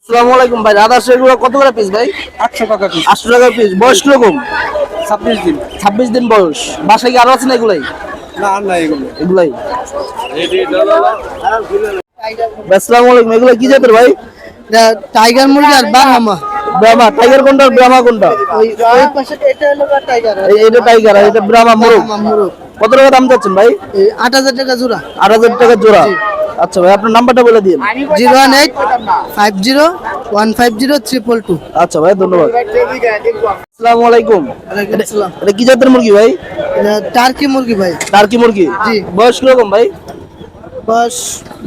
আসসালামু আলাইকুম ভাই, রাধা এগুলো কত করে পিস ভাই? 800 টাকা পিস। 800 টাকা পিস। বয়স কিরকম? 26 দিন। 26 দিন বয়স। বাসায় কি আরো আছে না এগুলাই? না আর না এগুলো। এগুলাই। আসসালামু আলাইকুম, এগুলো কি জাতের ভাই? টাইগার মুরগি আর ব্রাহ্মা। ব্রাহ্মা। টাইগার কোনটা আর ব্রাহ্মা কোনটা? ওই পাশে এটা হলো টাইগার। এটা টাইগার আর এটা ব্রাহ্মা মুরগ। কত টাকা দাম চাচ্ছেন ভাই? 8000 টাকা জোড়া। 8000 টাকা জোড়া। আচ্ছা ভাই, আপনার নাম্বারটা বলে দিন। 01850150322। আচ্ছা ভাই, ধন্যবাদ। আসসালামু আলাইকুম। এটা কি জাতের মুরগি ভাই? টার্কি মুরগি ভাই। টার্কি মুরগি। জি। বয়স কিরকম ভাই?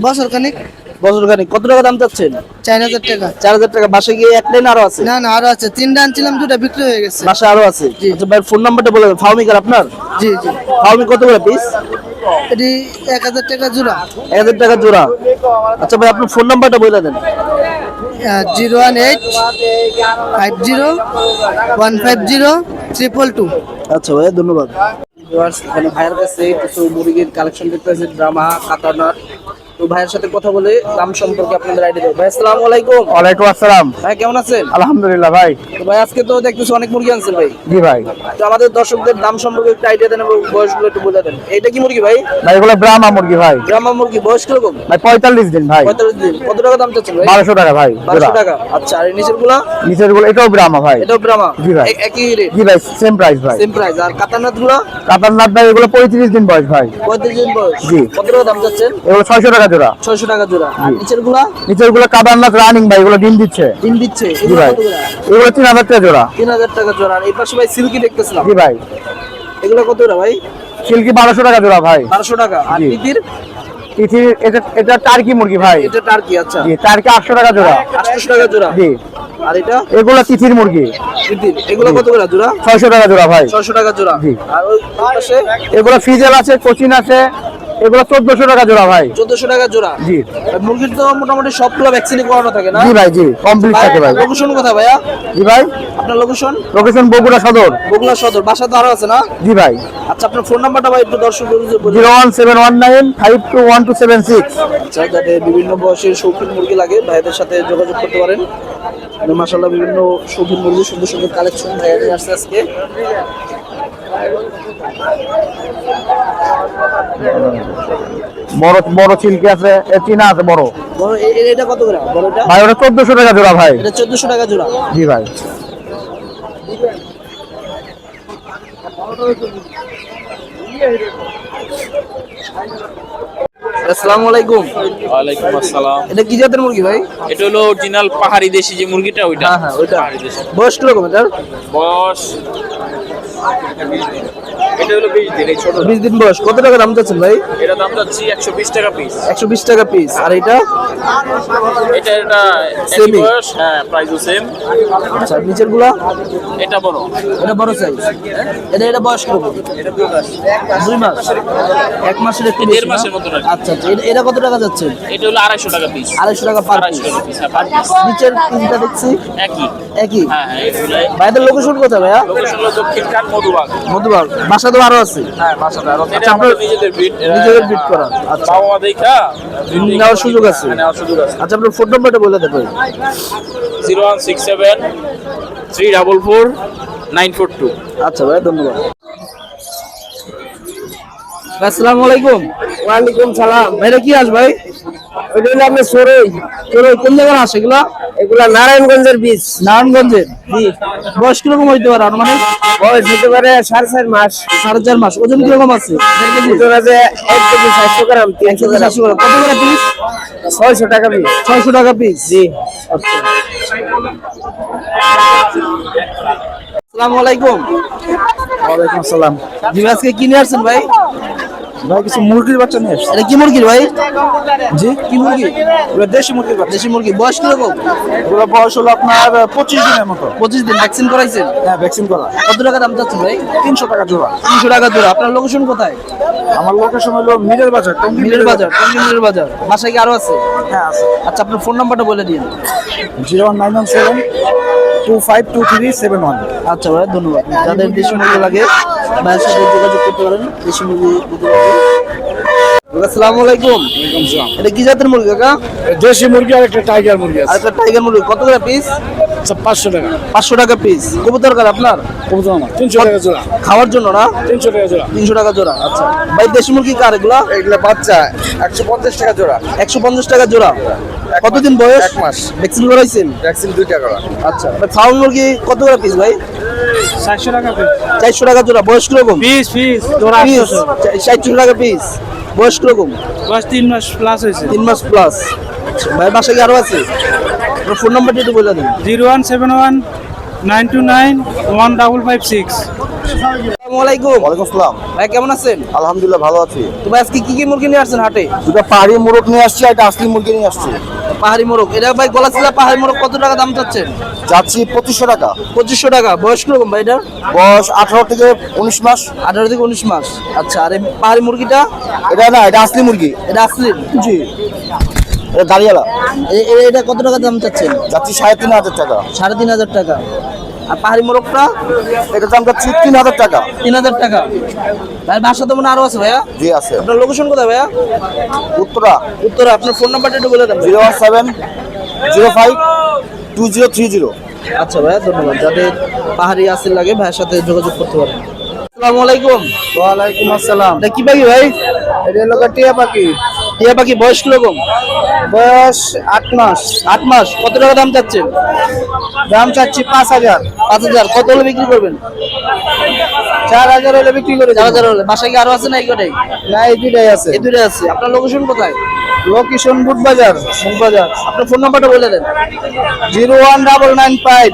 বছর খানিক। বছর খানিক। কত টাকা দাম চাচ্ছেন? 4000 টাকা। 4000 টাকা। বাসায় গিয়ে একটাই না আরো আছে? না না আরো আছে, 3টা আনছিলাম, 2টা বিক্রি হয়ে গেছে। বাসায় আরো আছে? জি। আচ্ছা ভাই, ফোন নাম্বারটা বলে দেন। ফার্মি কার আপনার? জি জি। ফার্মি কত করে পিস? এটি 1000 টাকা জোড়া। 1000 টাকা জোড়া। আচ্ছা ভাই, আপনার ফোন নাম্বারটা বলে দেন। 01850150322। আচ্ছা ভাই, ধন্যবাদ। এখানে ভাইয়ের কাছে কিছু মুরগির কালেকশন দেখতে পাচ্ছি, ড্রামা, কাতারনার। তো ভাইয়ের সাথে কথা বলে দাম সম্পর্কে আপনাদের আইডিয়া দেবো। ভাই আসসালামু আলাইকুম। ওয়ালাইকুম আসসালাম। ভাই কেমন আছেন? আলহামদুলিল্লাহ ভাই। তো ভাই আজকে তো দেখতেছি অনেক মুরগি আনছেন ভাই। জি ভাই। তো আমাদের দর্শকদের দাম সম্পর্কে একটু আইডিয়া দেন এবং বয়সগুলো একটু বলে দেন। এটা কি মুরগি ভাই? ভাই এগুলো ব্রাহ্মা মুরগি ভাই। ড্রামা মুরগি। বয়স কিরকম? ভাই 45 দিন ভাই। 45 দিন। কত টাকা দাম চাচ্ছেন ভাই? 1200 টাকা ভাই। 1200 টাকা। আচ্ছা, আর নিচের গুলা? নিচের গুলো এটাও ব্রাহ্মা ভাই। এটাও ব্রাহ্মা? জি ভাই। একই রেট? জি ভাই, সেম প্রাইস ভাই। Same price. আর কাতারনাথ গুলা? কাতারনাথ ভাই এগুলো 35 দিন বয়স ভাই। 35 দিন বয়স। জি। কত টাকা দাম চাচ্ছেন? এগুলো 600 টাকা জোড়া। 600 টাকা জোড়া। আর নিচের গুলা? নিচের গুলো কাতারনাথ রানিং ভাই, এগুলো ডিম দিচ্ছে। ডিম দিচ্ছে? জি এগুলো ভাই। কত করে? এগুলো 3000 টাকা জোড়া। 3000 টাকা জোড়া। আর এই পাশে ভাই সিল্কি দেখতেছিলাম। জি ভাই। এগুলো কত করে ভাই? সিল্কি 1200 টাকা জোড়া ভাই। 1200 টাকা। আর জি। তিতির? তিথি এটা টার্কি মুরগি ভাই। এটা টার্কি। আচ্ছা। জি, টার্কি 800 টাকা জোড়া। 800 টাকা জোড়া। জি। আর এটা? এগুলো তিথির মুরগি। তিতির। এগুলো কত করে জোড়া? 600 টাকা জোড়া ভাই। 600 টাকা জোড়া। জি। আর ওই পাশে? এগুলো ফিজেল আছে, কোচিন আছে, এগুলো 1400 টাকা জোড়া ভাই। 1400 টাকা জোড়া। জি। আর মুরগির তো মোটামুটি সবগুলো ভ্যাকসিন করানো থাকে না? জি ভাই, জি কমপ্লিট থাকে ভাই। লোকেশন কোথায় ভাইয়া? জি ভাই। আপনার লোকেশন? লোকেশন বগুড়া সদর। বগুড়া সদর। বাসা তো আরো আছে না? জি ভাই। আচ্ছা, আপনার ফোন নাম্বারটা ভাই একটু দর্শক বলুন। 01719521276। আচ্ছা, যাদের বিভিন্ন বয়সের শৌখিন মুরগি লাগে ভাইদের সাথে যোগাযোগ করতে পারেন। মাশাআল্লাহ বিভিন্ন শৌখিন মুরগি, সুন্দর সুন্দর কালেকশন ভাইয়া নিয়ে আসছে আজকে। বড় বড় চিলকি আছে, চীনা আছে বড়। বড় এটা কত করে বড়টা? ভাই ওটা 1400 টাকা জোড়া ভাই। এটা 1400 টাকা জোড়া। জি ভাই। আসসালামু আলাইকুম। ওয়ালাইকুম আসসালাম। এটা কি জাতের মুরগি ভাই? এটা হলো অরিজিনাল পাহাড়ি দেশি যে মুরগিটা, ওইটা। হ্যাঁ হ্যাঁ, ওইটা। পাহাড়ি দেশি। বয়স কিরকম এটার? বয়স এটা হলো 20 দিন, এই ছোট। 20 দিন বয়স। কত টাকা দাম চাচ্ছেন ভাই? এটা দাম যাচ্ছে 120 টাকা পিস। 120 টাকা পিস। আর এটা? এটা একই Same-ই? বয়স, হ্যাঁ, প্রাইসও সেম। আচ্ছা, নিচের গুলা? এটা বড়। এটা বড় সাইজ। এটা বয়স কিরকম? এটা 2 মাস। 2 মাস। 1 মাসের একটু বেশি 1.5 না? মাসের মতো রাখি। আচ্ছা আচ্ছা। এটা কত টাকা যাচ্ছে? এটা হলো 250 টাকা পিস। 250 টাকা পার পিস। 250 টাকা পিস, হ্যাঁ, পার পিস। নিচের পিসটা দেখছি একই। একই। হ্যাঁ হ্যাঁ, এগুলাই। ভাইদের লোকেশন কোথায় ভাইয়া? লোকেশন হলো দক্ষিণ কান মধুবাগ। মধুবাগ। বাসা তো আরো আছে? হ্যাঁ, বাসাটা আরো। এটা আচ্ছা, আমাদের আপনার নিজেদের ব্রিড। নিজেদের breed করা। আচ্ছা। বাবা মা দেখা নেওয়ার সুযোগ আছে? হ্যাঁ, নেওয়ার সুযোগ আছে। আচ্ছা, আপনার ফোন নাম্বারটা বলে দেন ভাই। 0167 344 942। আচ্ছা ভাই, ধন্যবাদ। আসসালামু আলাইকুম। ওয়ালাইকুম সালাম। ভাইরা কি আস ভাই? ওইটা হলো আপনার সরই। তোর কোন জায়গায় আসে এগুলা? এগুলা নারায়ণগঞ্জের বীজ। নারায়ণগঞ্জের? জি। বয়স কিরকম হইতে পারে আনুমানিক? বয়স হতে পারে 4.5 মাস। 4.5 মাস। ওজন কিরকম আছে? 1.5 কেজি? ওজন আছে 1 কেজি 700 গ্রাম, 300 গ্রাম। 700 গ্রাম। কত করে পিস? 600 টাকা পিস। 600 টাকা পিস। জি। আচ্ছা। আসসালামু আলাইকুম। ওয়ালাইকুম আসসালাম। জি, আজকে কি নিয়ে আসছেন ভাই? ভাই কিছু মুরগির বাচ্চা নিয়ে আসছি। এটা কি মুরগির ভাই? জি। কি মুরগি? এগুলো দেশি মুরগির বাচ্চা। দেশি মুরগি। বয়স কিরকম? এগুলো বয়স হলো আপনার 25 দিনের মতো। 25 দিন। ভ্যাকসিন করাইছেন? হ্যাঁ, ভ্যাকসিন করা। কত টাকা দাম চাচ্ছেন ভাই? 300 টাকা জোড়া। 300 টাকা জোড়া। আপনার লোকেশন কোথায়? আমার লোকেশন হলো মিরের বাজার, টঙ্গী মিলের বাজার। টঙ্গী মিলের বাজার। বাসায় কি আরো আছে? হ্যাঁ আছে। আচ্ছা, আপনার ফোন নাম্বারটা বলে দিন। 01917 252371। আচ্ছা ভাই, ধন্যবাদ। যাদের দেশি মুরগি লাগে ভাইয়ের সাথে যোগাযোগ করতে পারেন। দেশি মুরগি দিতে পারবেন। আসসালামু আলাইকুম। এটা কি জাতের মুরগি কাকা? দেশি মুরগি আর একটা টাইগার মুরগি আর আছে। একটা টাইগার মুরগি কত করে পিস? 500 টাকা। 500 টাকা পিস। কবুতর কার আপনার? কবুতর আমার 300 টাকা জোড়া। খাওয়ার জন্য না? 300 টাকা জোড়া। 300 টাকা জোড়া। আচ্ছা ভাই দেশি মুরগি কার এগুলা? এগুলা বাচ্চা 150 টাকা জোড়া। 150 টাকা জোড়া। কতদিন বয়স? 1 মাস। ভ্যাকসিন করাইছেন? ভ্যাকসিন 2 টাকা করে। আচ্ছা ভাই ফার্ম মুরগি কত করে পিস ভাই? 400 টাকা পিস। 400 টাকা জোড়া। বয়স কিরকম? পিস জোড়া পিস 400 টাকা পিস। বয়স কিরকম? বয়স 3 মাস প্লাস হয়েছে। 3 মাস প্লাস। ভাই বাসা কি আরো আছে? আপনার ফোন নাম্বারটা একটু বলে দিন। 0171 929 1556। আসসালামু আলাইকুম। ওয়ালাইকুম আসসালাম। ভাই কেমন আছেন? আলহামদুলিল্লাহ ভালো আছি। তো ভাই আজকে কি কি মুরগি নিয়ে আসছেন হাটে? দুটো পাহাড়ি মোরগ নিয়ে আসছি আর একটা আসলি মুরগি নিয়ে আসছি। পাহাড়ি মোরগ। এটা ভাই গলা ছিল পাহাড়ি মোরগ কত টাকা দাম চাচ্ছেন? যাচ্ছি 2500 টাকা। 2500 টাকা। বয়স কিরকম ভাই এটা? বয়স 18 থেকে 19 মাস। 18 থেকে 19 মাস। আচ্ছা আর এই পাহাড়ি মুরগিটা? এটা না, এটা আসলি মুরগি। এটা আসলে জি, এটা দাঁড়িয়ালা। এটা কত টাকা দাম চাচ্ছেন? যাচ্ছি 3500 টাকা। 3500 টাকা। আর পাহাড়ি মোরগটা? এটার দাম যাচ্ছি 3000 টাকা। 3000 টাকা। ভাই বাসা তো মনে আরো আছে ভাইয়া? জি আছে। আপনার লোকেশন কোথায় ভাইয়া? উত্তরা উত্তরা। আপনার ফোন নাম্বারটা একটু বলে দেন। 01705 2030। আচ্ছা ভাইয়া ধন্যবাদ। যাদের পাহাড়ি আসিল লাগে ভাইয়ের সাথে যোগাযোগ করতে পারেন। আসসালামু আলাইকুম। ওয়ালাইকুম আসসালাম। এটা কি পাখি ভাই? এটা হলো টিয়া পাখি। টিয়া পাখি। বয়স কিরকম? বয়স 8 মাস। 8 মাস। কত টাকা দাম চাচ্ছেন? দাম চাচ্ছি 5000। 5000। কত হলে বিক্রি করবেন? 4000 হলে বিক্রি করে দেব। 4000 হলে। বাসায় কি আরো আছে না এই কটাই? না, এই দুটাই আছে। এই দুটো আছে। আপনার লোকেশন কোথায়? লোকেশন বুটবাজার। বাজার। আপনার ফোন নাম্বারটা বলে দেন। 01995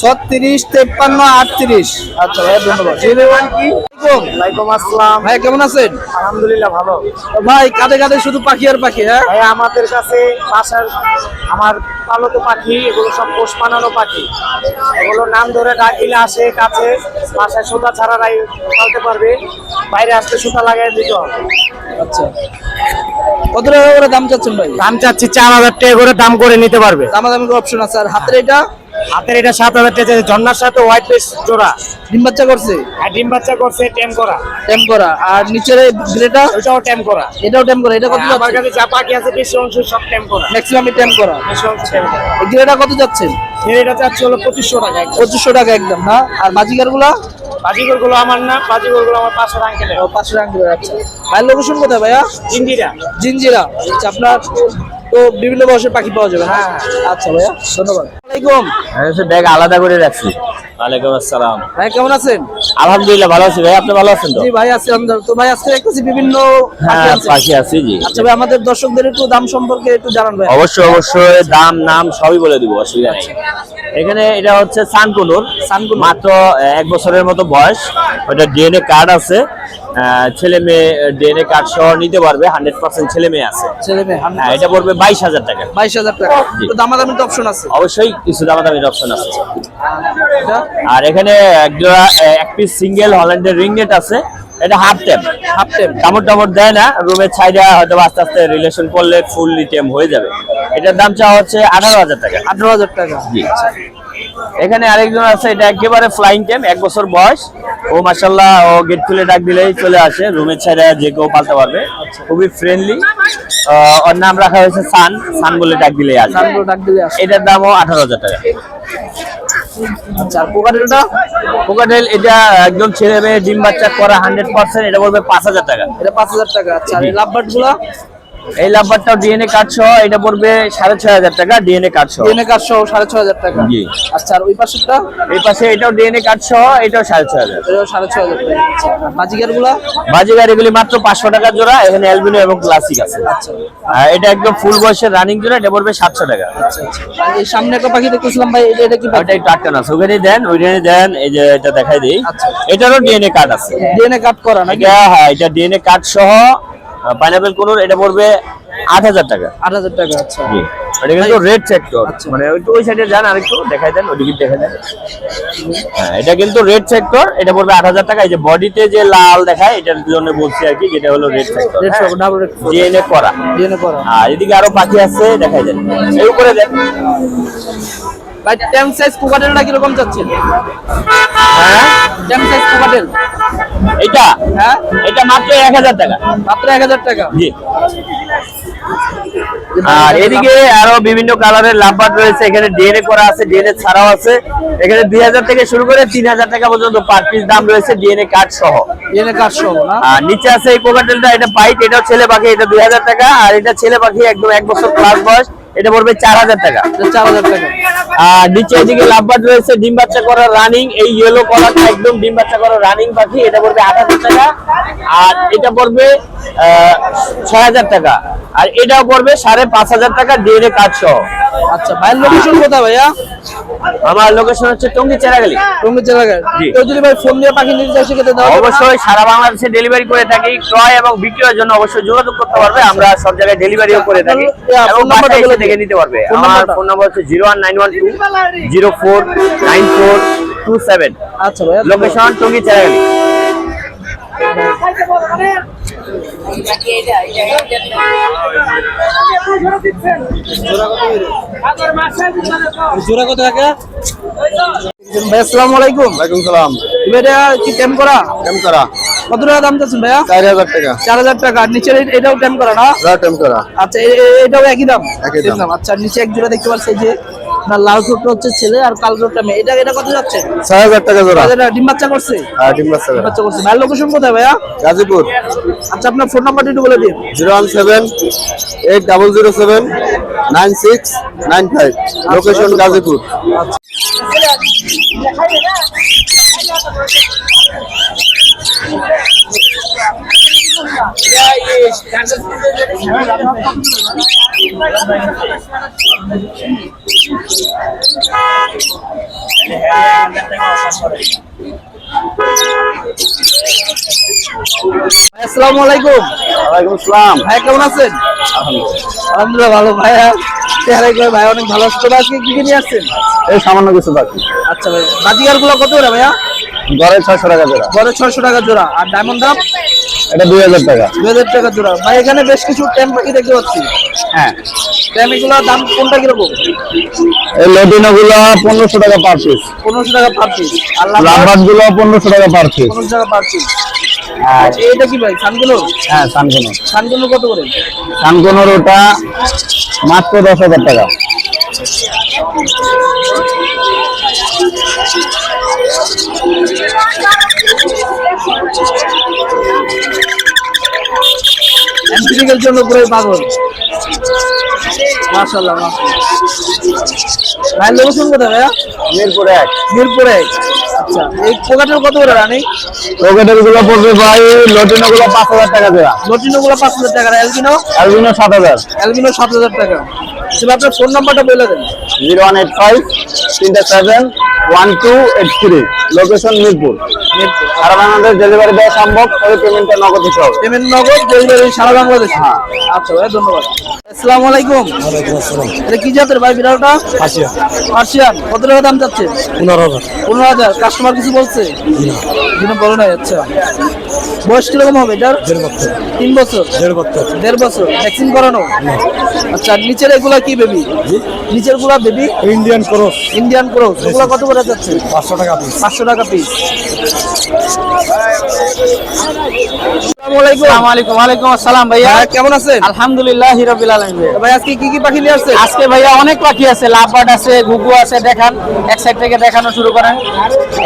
36 53 38। আচ্ছা ভাইয়া ধন্যবাদ। 01 কি? ওয়ালাইকুম আসসালাম। ভাই কেমন আছেন? আলহামদুলিল্লাহ ভালো। ভাই কাঁধে কাঁধে শুধু পাখি আর পাখি। হ্যাঁ ভাই আমাদের কাছে বাসার আমার পালত পাখি, এগুলো সব পোষ মানানো পাখি। এগুলো নাম ধরে ডাক দিলে আসে কাছে। বাসায় সুতা ছাড়ারাই পালতে পারবে, বাইরে আসতে সুতা লাগাই দিতে হবে। আচ্ছা কত টাকা করে দাম চাচ্ছেন ভাই? দাম চাচ্ছি 4000 টাকা করে দাম করে নিতে পারবে। দামাদামি অপশন আছে। আর হাতের এটা? হাতের এটা 7000 টাকা। ঝর্ণার সাথে হোয়াইট পেস জোড়া। ডিম বাচ্চা করছে? আর ডিম বাচ্চা করছে, টেম করা। টেম করা। আর নিচের এই গ্রেটা? ওইটাও টেম করা। এটাও টেম করা। এটা কত আমার যাচ্ছে? কাছে যা পাখি আছে বেশি অংশ সব টেম করা। ম্যাক্সিমাম টেম করা। বেশি অংশ টেম করা। এই গ্রেটা কত যাচ্ছেন? এটা চাচ্ছি হলো 2500 টাকা। 2500 টাকা একদম না? আর বাজিকার গুলা? বাজিগর গুলো আমার না, বাজিগর গুলো আমার পাশের আঙ্কেলের। 500 টাকা করে। আচ্ছা ভাই লোকেশন কোথায় ভাইয়া? ইন্দিরা। জিঞ্জিরা। আচ্ছা আপনার তো বিভিন্ন বয়সের পাখি পাওয়া যাবে। হ্যাঁ আচ্ছা ভাইয়া ধন্যবাদ। আসসালামাইকুম। ব্যাগ আলাদা করে রাখছি। ওয়ালাইকুম আসসালাম। ভাই কেমন আছেন? আলহামদুলিল্লাহ ভালো আছি ভাই, আপনি ভালো আছেন তো? জি ভাই আছি আলহামদুলিল্লাহ। তো ভাই আজকে দেখতেছি বিভিন্ন পাখি হ্যাঁ আছে। পাখি আছে জি। আচ্ছা ভাই আমাদের দর্শকদের একটু দাম সম্পর্কে একটু জানান ভাই। অবশ্যই অবশ্যই দাম নাম সবই বলে দিব, অসুবিধা নেই। এখানে এটা হচ্ছে সানকুনুর। সানকুনুর। মাত্র 1 বছরের মতো বয়স। ওটা ডিএনএ কার্ড আছে। ছেলে মেয়ে ডিএনএ কার্ড সহ নিতে পারবে। 100% ছেলে মেয়ে আছে। ছেলে মেয়ে হ্যাঁ, এটা পড়বে 22000 টাকা। 22000 টাকা। জি। তো দামাদামির তো অপশন আছে। অবশ্যই কিছু দামাদামির অপশন আছে। এটা আর এখানে এক পিস সিঙ্গেল হল্যান্ডের রিংনেট আছে। এটা হাফ টেম। হাফ টেম। কামড় টামড় দেয় না, রুমের ছাইডা হয়তো আস্তে আস্তে রিলেশন করলে ফুললি টেম হয়ে যাবে। এটার দাম চাওয়া হচ্ছে 18000 টাকা। 18000 টাকা। জি। এখানে আরেকজন আছে, এটা একেবারে ফ্লাইং টেম, 1 বছর বয়স। ও মাশাআল্লাহ, ও গেট খুলে ডাক দিলেই চলে আসে, রুমের ছাইডা যে কেউ পালতে পারবে। খুবই ফ্রেন্ডলি। ওর নাম রাখা হয়েছে সান। সান বলে ডাক দিলেই আসে। সানগুলো ডাক দিলে আসে। এটার দামও 18000 টাকা। আচ্ছা আর কোকাটেলটা? কোকাটেল এটা একদম ছেলে মেয়ে ডিম বাচ্চা করা 100%। এটা পড়বে 5000 টাকা। এটা 5000 টাকা। আচ্ছা আর এই লাভবার্ড গুলা? এই লাভবারটাও ডিএনএ কার্ড সহ, এটা পড়বে 6500 টাকা ডিএনএ কার্ড সহ। ডিএনএ কার্ড সহ 6500 টাকা। জি। আচ্ছা আর ওই পাশেরটা? এই পাশে এটাও ডিএনএ কার্ড সহ, এটাও 6500। এটাও 6500 টাকা। আচ্ছা আর বাজিকার গুলা? বাজিগার এগুলি মাত্র 500 টাকা জোড়া। এখানে অ্যালবিনো এবং ক্লাসিক আছে। আচ্ছা আর এটা একদম ফুল বয়সের রানিং জোড়া, এটা পড়বে 700 টাকা। আচ্ছা আচ্ছা। আর এই সামনে একটা পাখি দেখতেছিলাম ভাই, এটা কি ওটা একটু আটকানো আছে, ওখানে দেন, ওইখানে দেন। এই যে এটা দেখাই দিই। আচ্ছা। এটারও ডিএনএ কার্ড আছে। ডিএনএ কাট করা নাকি? এটা হ্যাঁ, এটা ডিএনএ কার্ড সহ পাইনাপেল কোনোর, এটা পড়বে 8000 টাকা। 8000 টাকা। আচ্ছা জি। এটা কিন্তু রেড সেক্টর, আচ্ছা। মানে ওই সাইডে যান আরেকটু দেখাই দেন, ওদিকে দেখাই দেন। হ্যাঁ, এটা কিন্তু রেড সেক্টর, এটা পড়বে 8000 টাকা। এই যে বডিতে যে লাল দেখায়, এটার জন্য বলছি আর কি, যেটা হলো রেড সেক্টর। রেড সব ডাবল রেড ডিএনএ করা। ডিএনএ করা। আর এদিকে আরো পাখি আছে, দেখাই দেন, এই উপরে দেন। ভাই টেম সাইজ কোকাটেলটা কি রকম চাচ্ছেন? হ্যাঁ, টেম সাইজ কোকাটেল এটা হ্যাঁ এটা মাত্র 1000 টাকা। মাত্র 1000 টাকা। জি। আর এদিকে আরো বিভিন্ন কালারের লাভবার্ড রয়েছে, এখানে ডিএনএ করা আছে, ডিএনএ ছাড়াও আছে। এখানে 2000 থেকে শুরু করে 3000 টাকা পর্যন্ত পার পিস দাম রয়েছে ডিএনএ কার্ড সহ। এনে কাজ সহ না? আর নিচে আছে এই কোকাটেলটা, এটা পাইট, এটাও ছেলে পাখি, এটা 2000 টাকা। আর এটা ছেলে পাখি একদম 1 বছর প্লাস বয়স, এটা পড়বে 4000 টাকা। 4000 টাকা। আর নিচে এদিকে লাভবার্ড রয়েছে ডিম বাচ্চা করা রানিং, এই ইয়েলো কলারটা একদম ডিম বাচ্চা করা রানিং পাখি, এটা পড়বে 8000 টাকা। আর এটা পড়বে 6000 টাকা। আর এটাও পড়বে 5500 টাকা ডিএনএ কার্ড সহ। আচ্ছা ভাইয়ের লোকেশন কোথায় ভাইয়া? আমার লোকেশন হচ্ছে টঙ্গী চেরাগালি। টঙ্গী জায়গায়। জি। কেউ যদি ভাই ফোন দিয়ে পাখি নিতে চায় সেক্ষেত্রে দেওয়া যাবে না? অবশ্যই সারা বাংলাদেশে ডেলিভারি করে থাকি। ক্রয় এবং বিক্রয়ের জন্য অবশ্যই যোগাযোগ করতে পারবে, আমরা সব জায়গায় ডেলিভারিও করে থাকি এবং ফোন নাম্বারটা বাসায় বলে এসে দেখে নিতে পারবে। ফোন আমার নাম্বারটা? ফোন নাম্বার হচ্ছে 01912049427। আচ্ছা ভাইয়া। লোকেশন টঙ্গী চেরাগালি। জোড়া কত টাকা? ভাই আসসালামু আলাইকুম। ওয়ালাইকুম সালাম। এটা কি টেম করা? টেম করা কত টাকা দাম চাচ্ছেন ভাইয়া? 4000 টাকা। 4000 টাকা। আর নিচের এটাও টেম করা না? টেম করা। আচ্ছা এটাও একই দাম? একই দাম। Same দাম। আচ্ছা নিচে এক জোড়া দেখতে পাচ্ছি যে আপনার লাল ঠোঁটটা হচ্ছে ছেলে আর কালো ঠোঁটটা মেয়ে। এটা কত যাচ্ছে? 6000 টাকা জোড়া। এটা ডিম বাচ্চা করছে? আর ডিম বাচ্চা ডিম করা। বাচ্চা করছে। ভাইয়ের লোকেশন কোথায় ভাইয়া? গাজীপুর। আচ্ছা আপনার ফোন নাম্বারটা একটু বলে দিন। 01780096995। লোকেশন গাজীপুর। আসসালামু আলাইকুম। ওয়ালাইকুম আসসালাম। ভাই কেমন আছেন? আলহামদুলিল্লাহ ভালো। ভাইয়া চেহারাই করে ভাই অনেক ভালো আছে। তো আজকে কি কি নিয়ে আসছেন? এই সামান্য কিছু বাকি। আচ্ছা ভাই বাজিগার গুলো কত করে ভাইয়া? গড়ে 600 টাকা জোড়া। গড়ে 600 টাকা জোড়া। আর ডায়মন্ড দাম? এটা 2000 টাকা। 2000 টাকা জোড়া। ভাই এখানে বেশ কিছু টেম পাখি দেখতে পাচ্ছি। হ্যাঁ। টেম এগুলোর দাম কোনটা কিরকম? এই লটিনো গুলো 1500 টাকা পার পিস। 1500 টাকা পার পিস। আর লাভবার্ড গুলো 1500 টাকা পার পিস। 1500 টাকা পার পিস। আর এটা কি ভাই সানগুলো? হ্যাঁ সানকোনো। সানগুলো কত করে? সানকোনোর ওটা মাত্র 10000 টাকা। এমপিডিকের জন্য পুরো পাগল। মাশাআল্লাহ মাশাআল্লাহ। ভাই লোকেশন কোথায় ভাইয়া? মিরপুর 1। মিরপুর 1। আচ্ছা এই কোকাটেল কত করে রানি? রকেটের গুলো পড়বে ভাই, লটিনো গুলো 5000 টাকা জোড়া। লটিনো গুলো 5000 টাকা। আর এলবিনো? অ্যালবিনো 7000। এলবিনো 7000 টাকা। সেটা আপনার ফোন নাম্বারটা বলে দেন। 01853711283। লোকেশন মিরপুর। সারা বাংলাদেশ ডেলিভারি দেওয়া সম্ভব, তবে পেমেন্টটা নগদ দিতে হবে। পেমেন্ট নগদ, ডেলিভারি সারা বাংলাদেশে। হ্যাঁ। আচ্ছা ভাই ধন্যবাদ। আসসালামু আলাইকুম। ওয়ালাইকুম আসসালাম। এটা কি জাতের ভাই বিড়ালটা? আসিয়া পার্সিয়ান। কত টাকা দাম চাচ্ছে? 15000। 15000। কাস্টমার কিছু বলছে? দিনে বলো নাই। আচ্ছা বয়স কিরকম হবে এটার? 1.5 বছর। 3 বছর? 1.5 বছর। 1.5 বছর। ভ্যাকসিন করানো? আচ্ছা আর নিচের এগুলা কি বেবি? নিচের গুলা baby? Indian cross. Indian cross. এগুলা কত করে যাচ্ছে? 500 টাকা পিস। 500 টাকা পিস। আসসালামু আলাইকুম। ওয়ালাইকুম আসসালাম ভাইয়া। ভাইয়া কেমন আছেন? আলহামদুলিল্লাহ রাব্বিল আলামিন। ভাই আজকে কি কি পাখি নিয়ে আসছেন? আজকে ভাইয়া অনেক পাখি আছে, লাভবার্ড আছে, ঘুঘু আছে। দেখান, এক সাইড থেকে দেখানো শুরু করেন।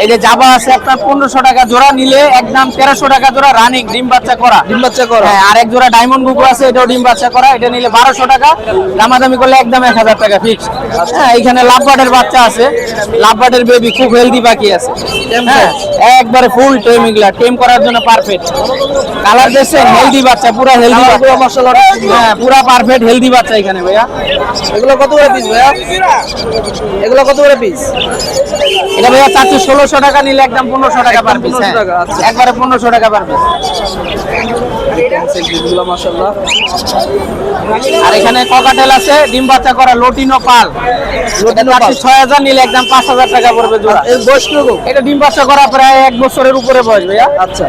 এই যে জাবা আছে আপনার 1500 টাকা জোড়া, নিলে একদম 1300 টাকা জোড়া, রানিং ডিম বাচ্চা করা। ডিম বাচ্চা করা? হ্যাঁ। আর এক জোড়া ডায়মন্ড ঘুঘু আছে, এটাও ডিম বাচ্চা করা, এটা নিলে 1200 টাকা। দামাদামি করলে একদম 1000 টাকা ফিক্স। হ্যাঁ এখানে লাভবার্ডের বাচ্চা আছে, লাভবার্ডের বেবি, খুব হেলদি পাখি আছে। হ্যাঁ একবারে ফুল টেম, এগুলা টেম করার জন্য পারফেক্ট। কালার দেখছেন? হেলদি বাচ্চা, পুরা হেলদি বাচ্চা। মাশাআল্লাহ। হ্যাঁ পুরা পারফেক্ট হেলদি বাচ্চা এখানে ভাইয়া। এগুলো কত করে পিস ভাইয়া? এগুলো কত করে পিস? এটা ভাইয়া চাচ্ছি 1600 টাকা, নিলে একদম 1500 টাকা পার পিস। 1500 টাকা, আচ্ছা। একবারে 1500 টাকা পার পিস। এগুলো মাশাআল্লাহ। আর এখানে ককাটেল আছে, ডিম বাচ্চা করা, লটিনো পাল। লটিনো পাল। 6000, নিলে একদম 5000 টাকা পড়বে জোড়া। এর বয়স কিরকম? এটা ডিম বাচ্চা করা প্রায় 1 বছরের উপরে বয়স ভাইয়া। আচ্ছা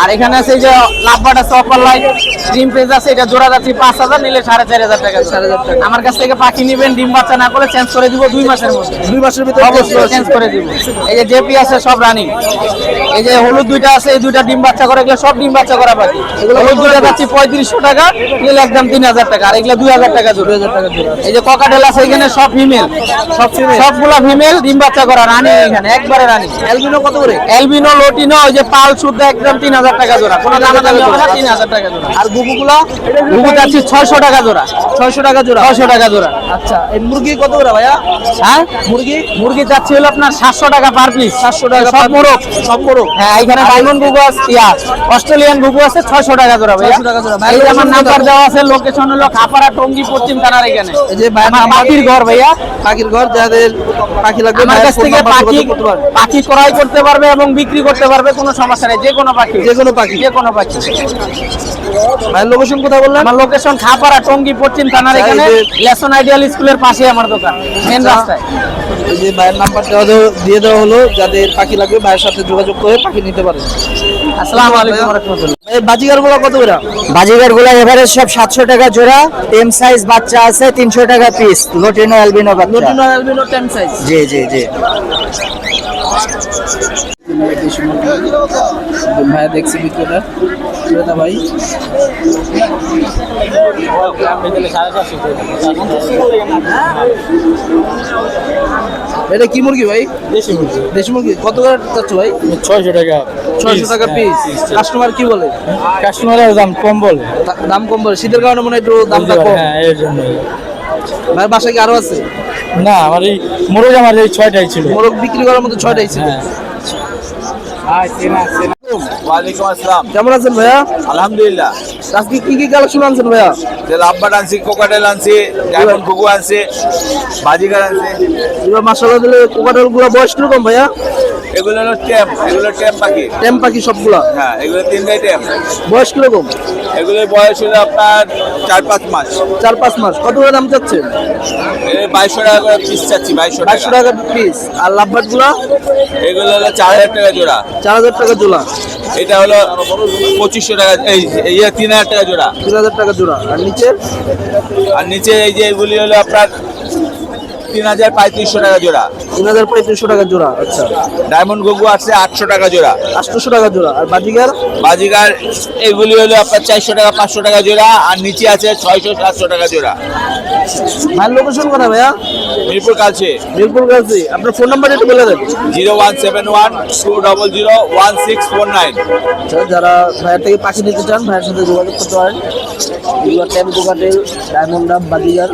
আর এখানে আছে এই যে লাভবাট আছে, অপার লাইট, ডিম পেজ আছে, এটা জোড়া যাচ্ছে 5,000, নিলে 4,500 টাকা। 4,500 টাকা। আমার কাছ থেকে পাখি নেবেন, ডিম বাচ্চা না করে চেঞ্জ করে দিব 2 মাসের মধ্যে। 2 মাসের ভিতরে অবশ্যই চেঞ্জ করে দিব। এই যে জেপি আছে সব রানিং, এই যে হলুদ দুইটা আছে, এই দুইটা ডিম বাচ্চা করে, এগুলো সব ডিম বাচ্চা করা পাখি। হলুদ দুইটা যাচ্ছে 3500 টাকা, নিলে একদম 3,000 টাকা, আর এগুলো 2,000 টাকা জোড়া। 2,000 টাকা জোড়া। এই যে ককাটেল আছে এখানে সব ফিমেল, সব ফিমেল। সবগুলা ফিমেল, ডিম বাচ্চা করা, রানিং এখানে একবারে রানিং। অ্যালবিনো কত করে? এলবিনো লোটিনো ওই যে পাল শুদ্ধ একদম 3,000 টাকা জোড়া, কোনো দাম দামি হবে না, 3,000 টাকা জোড়া। আর গুগুগুলা? ঘুঘু যাচ্ছে 600 টাকা জোড়া, 600 টাকা জোড়া। 600 টাকা জোড়া। আচ্ছা, এই মুরগি কত করে ভাইয়া? হ্যাঁ, মুরগি মুরগি যাচ্ছে হলো আপনার 700 টাকা পার পিস। 700 টাকা সব মোরগ। সব মোরগ। হ্যাঁ, এখানে ডায়মন্ড ঘুঘু আছে, অস্ট্রেলিয়ান ঘুঘু আছে 600 টাকা জোড়া ভাইয়া। 600 টাকা জোড়া। এই যে আমার নাম্বার দেওয়া আছে, লোকেশন হলো খাপাড়া টঙ্গী পশ্চিম থানার এখানে। এই যে ভাইয়ের আমার নাম্বার- পাখির ঘর ভাইয়া। পাখির ঘর, যাদের পাখি লাগবে আমার ভাইয়ের কাছ ফোন থেকে নাম্বার পাখি যোগাযোগ করতে পারবে। পাখি ক্রয় করতে পারবে এবং বিক্রি করতে পারবে, কোনো সমস্যা নেই। যে কোনো পাখি, যে কোনো পাখি। যে কোনো পাখি। ভাইয়ের লোকেশন কোথায় বললেন? আমার লোকেশন খাপাড়া টঙ্গী পশ্চিম থানার আচ্ছা, এই এখানে, যে- লেসন আইডিয়াল স্কুলের পাশে আমার দোকান, মেন আচ্ছা। রাস্তায়। এই যে ভাইয়ের নাম্বার দিয়ে দেওয়া হলো, যাদের পাখি লাগবে ভাইয়ের সাথে যোগাযোগ করে পাখি নিতে পারেন। আসসালামু আলাইকুম ওয়া রাহমাতুল্লাহ। এই বাজিগার গুলো কত করে? বাজিগার গুলা এভারেজ সব 700 টাকা জোড়া, টেম সাইজ বাচ্চা আছে 300 টাকা পিস, লোটিনো অ্যালবিনো বাচ্চা। Lutino albino 10 size. জি জি জি। ভাইয়া দেখছি বিক্রেতা, ক্রেতা ভাই। এটা কি মুরগি ভাই? দেশি মুরগি দেশি মুরগি। কত করে চাচ্ছ ভাই? 600 টাকা। 600 টাকা পিস। কাস্টমার কি বলে? কাস্টমারের দাম কম বলে। দাম কম বলে, শীতের কারণে মনে হয় একটু দামটা কম। হ্যাঁ, এর জন্য। ভাইয়ের বাসায় কি আরো আছে? না, আমার এই মোরগ আমার এই 6টাই ছিল। মোরগ বিক্রি করার মতো 6টাই ছিল। ওয়ালাইকুম আসসালাম। কেমন আছেন ভাইয়া? আলহামদুলিল্লাহ। আজকে কি কি কালেকশন আনছেন ভাইয়া? যে লাভবাট আনছি, কোকাটেল আনছি, ডায়মন্ড ঘুঘু আনছি, বাজিগার আনছি। এবার মাশাআল্লাহ দিলে কোকাটেল গুলো বয়স কিরকম ভাইয়া? এগুলো হলো টেম, এগুলো টেম পাখি। টেম পাখি সবগুলা। হ্যাঁ, এগুলো 3টাই টেম। বয়স কিরকম? এগুলোর বয়স হলো আপনার 4-5 মাস। 4-5 মাস। কত করে দাম চাচ্ছেন? 2200 টাকা করে পিস চাচ্ছি, 2200 2200 টাকা। টাকা পিস। আর লাভবাট গুলা? এগুলো হলো 4000 টাকা জোড়া। 4000 টাকা জোড়া। এটা হলো 2500 টাকা, এই 3000 টাকা জোড়া। 3000 টাকা জোড়া। আর নিচে? আর নিচে এই যে এগুলি হলো আপনার 3000-3500 টাকা জোড়া। 3500 টাকা জোড়া। আচ্ছা, ডায়মন্ড ঘুঘু আছে 800 টাকা জোড়া। 800 টাকা জোড়া। আর বাজিগার? বাজিগার এগুলি হলো আপনার 400 টাকা 500 টাকা জোড়া। আর নিচে আছে 600-700 টাকা জোড়া। ভাইয়ের লোকেশন কোথায় ভাইয়া? মিরপুর কাছে মিরপুর গাছি। আপনার ফোন নাম্বার একটু বলে দেন। 0171-200-1649। আচ্ছা, যারা ভাইয়ের থেকে পাখি নিতে চান ভাইয়ের সাথে যোগাযোগ করতে পারেন। এগুলো টেম কোকাটেল, ডায়মন্ড ডাব, বাজিগার।